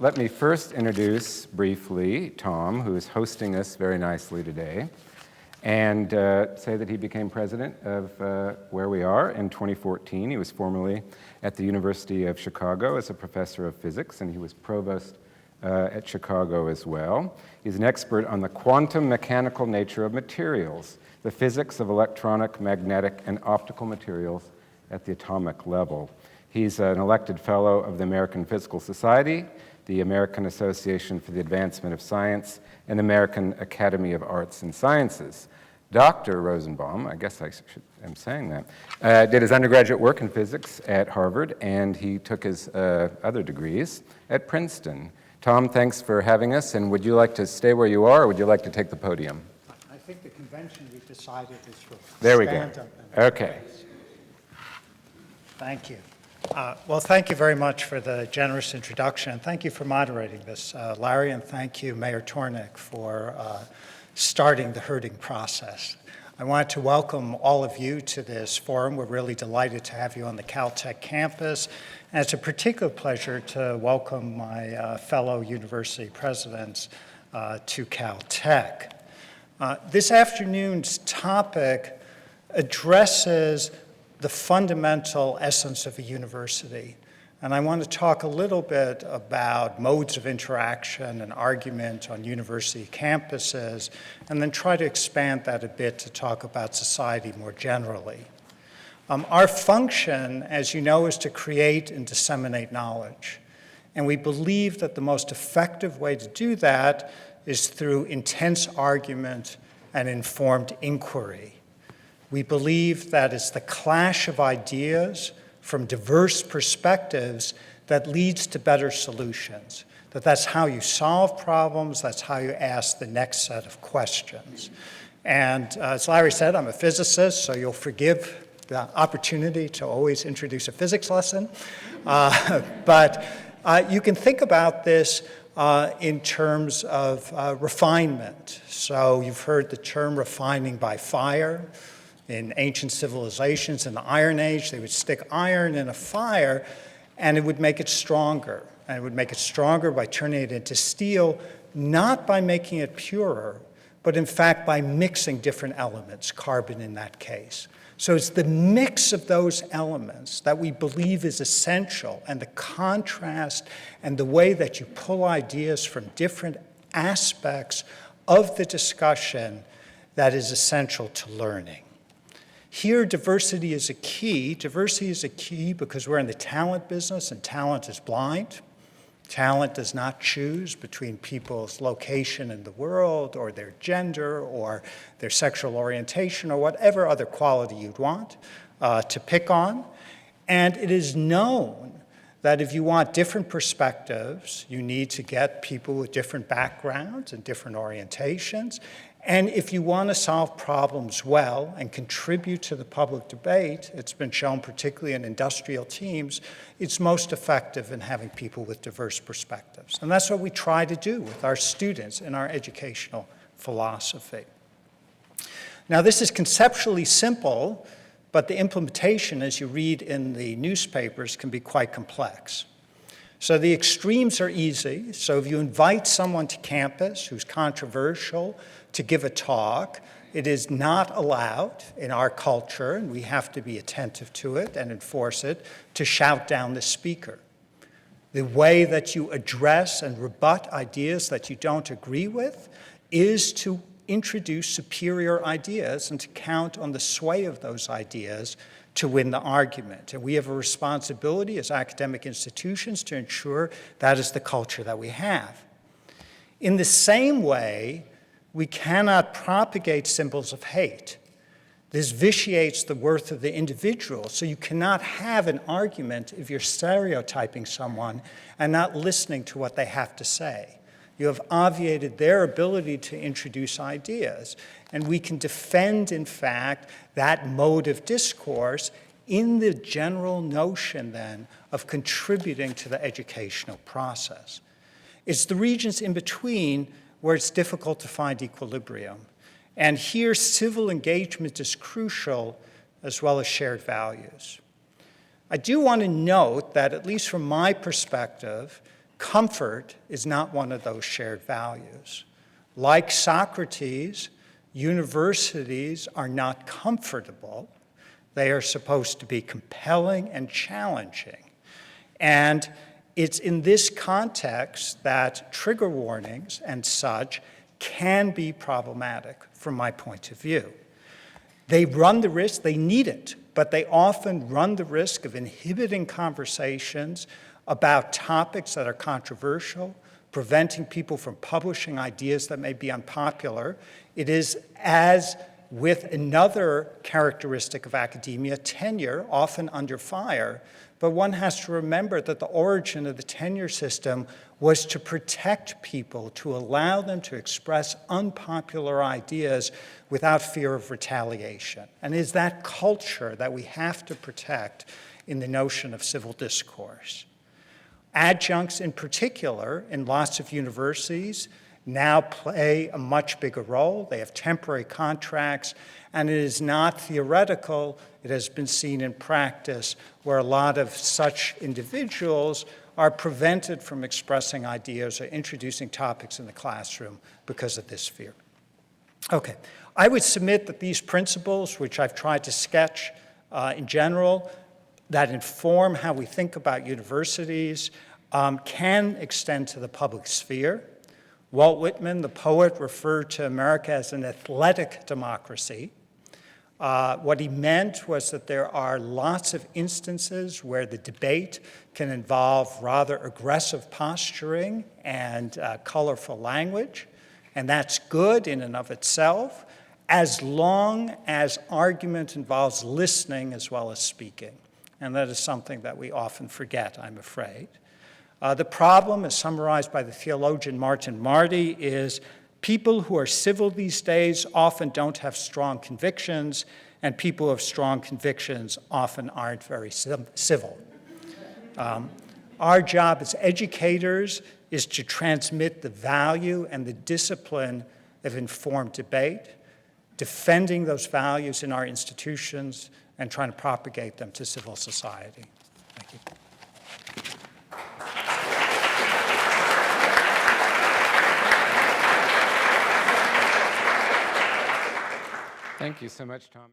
let me first introduce briefly Tom, who is hosting us very nicely today, and say that he became president of where we are in 2014. He was formerly at the University of Chicago as a professor of physics, and he was provost at Chicago as well. He's an expert on the quantum mechanical nature of materials, the physics of electronic, magnetic, and optical materials at the atomic level. He's an elected fellow of the American Physical Society, the American Association for the Advancement of Science, and American Academy of Arts and Sciences. Dr. Rosenbaum, I guess I'm saying that, did his undergraduate work in physics at Harvard, and he took his other degrees at Princeton. Tom, thanks for having us, and would you like to stay where you are, or would you like to take the podium? I think the convention we've decided is for there we go. Stand up. Okay. Thank you. Well, thank you very much for the generous introduction. Thank you for moderating this, Larry, and thank you, Mayor Tornick, for starting the herding process. I want to welcome all of you to this forum. We're really delighted to have you on the Caltech campus. And it's a particular pleasure to welcome my fellow university presidents to Caltech. This afternoon's topic addresses the fundamental essence of a university. And I want to talk a little bit about modes of interaction and argument on university campuses, and then try to expand that a bit to talk about society more generally. Our function, as you know, is to create and disseminate knowledge. And we believe that the most effective way to do that is through intense argument and informed inquiry. We believe that it's the clash of ideas from diverse perspectives that leads to better solutions, that's how you solve problems, that's how you ask the next set of questions. And as Larry said, I'm a physicist, so you'll forgive the opportunity to always introduce a physics lesson. But you can think about this in terms of refinement. So you've heard the term refining by fire. In ancient civilizations, in the Iron Age, they would stick iron in a fire and it would make it stronger. And it would make it stronger by turning it into steel, not by making it purer, but in fact by mixing different elements, carbon in that case. So it's the mix of those elements that we believe is essential, and the contrast and the way that you pull ideas from different aspects of the discussion that is essential to learning. Here, diversity is a key. Diversity is a key because we're in the talent business, and talent is blind. Talent does not choose between people's location in the world, or their gender, or their sexual orientation, or whatever other quality you'd want to pick on. And it is known that if you want different perspectives, you need to get people with different backgrounds and different orientations. And if you want to solve problems well and contribute to the public debate, it's been shown particularly in industrial teams, it's most effective in having people with diverse perspectives. And that's what we try to do with our students in our educational philosophy. Now, this is conceptually simple, but the implementation, as you read in the newspapers, can be quite complex. So the extremes are easy. So if you invite someone to campus who's controversial to give a talk, it is not allowed in our culture, and we have to be attentive to it and enforce it, to shout down the speaker. The way that you address and rebut ideas that you don't agree with is to introduce superior ideas and to count on the sway of those ideas to win the argument. And we have a responsibility as academic institutions to ensure that is the culture that we have. In the same way, we cannot propagate symbols of hate. This vitiates the worth of the individual, so you cannot have an argument if you're stereotyping someone and not listening to what they have to say. You have obviated their ability to introduce ideas. And we can defend, in fact, that mode of discourse in the general notion, then, of contributing to the educational process. It's the regions in between where it's difficult to find equilibrium. And here, civil engagement is crucial, as well as shared values. I do want to note that, at least from my perspective, Comfort is not one of those shared values. Like Socrates, universities are not comfortable. They are supposed to be compelling and challenging. And it's in this context that trigger warnings and such can be problematic from my point of view. They run the risk, they need it, but they often run the risk of inhibiting conversations about topics that are controversial, preventing people from publishing ideas that may be unpopular. It is, as with another characteristic of academia, tenure, often under fire. But one has to remember that the origin of the tenure system was to protect people, to allow them to express unpopular ideas without fear of retaliation. And it is that culture that we have to protect in the notion of civil discourse. Adjuncts in particular, in lots of universities, now play a much bigger role. They have temporary contracts, and it is not theoretical. It has been seen in practice where a lot of such individuals are prevented from expressing ideas or introducing topics in the classroom because of this fear. Okay, I would submit that these principles, which I've tried to sketch in general, that inform how we think about universities, can extend to the public sphere. Walt Whitman, the poet, referred to America as an athletic democracy. What he meant was that there are lots of instances where the debate can involve rather aggressive posturing and colorful language, and that's good in and of itself, as long as argument involves listening as well as speaking. And that is something that we often forget, I'm afraid. The problem, as summarized by the theologian Martin Marty, is people who are civil these days often don't have strong convictions, and people who have strong convictions often aren't very civil. Our job as educators is to transmit the value and the discipline of informed debate, defending those values in our institutions, and trying to propagate them to civil society. Thank you. Thank you so much, Tom.